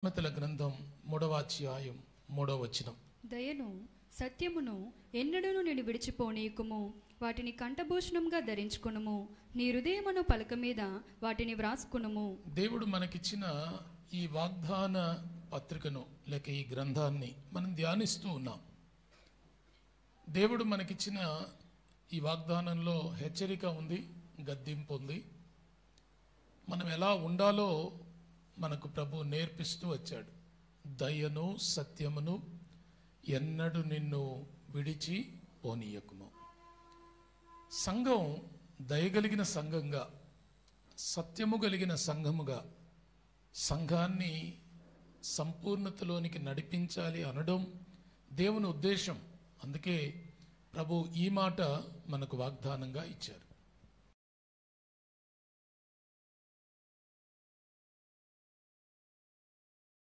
సామెతల గ్రంథం 3వ అధ్యాయం 3వ వచనం. దయను సత్యమును ఎన్నడూను నేను విడిచిపోనీయకుము, వాటిని కంఠభూషణంగా ధరించుకొనుము, నీ హృదయమును పలక మీద వాటిని వ్రాసుకొనుము. దేవుడు మనకిచ్చిన ఈ వాగ్దాన పత్రికను లేక ఈ గ్రంథాన్ని మనం ధ్యానిస్తూ ఉన్నాం. దేవుడు మనకిచ్చిన ఈ వాగ్దానంలో హెచ్చరిక ఉంది, గద్దింపు ఉంది. మనం ఎలా ఉండాలో మనకు ప్రభు నేర్పిస్తూ వచ్చాడు. దయను సత్యమును ఎన్నడూ నిన్ను విడిచి పోనీయకుము. సంఘం దయగలిగిన సంఘంగా, సత్యము కలిగిన సంఘముగా సంఘాన్ని సంపూర్ణతలోనికి నడిపించాలి అనడం దేవుని ఉద్దేశం. అందుకే ప్రభు ఈ మాట మనకు వాగ్దానంగా ఇచ్చారు.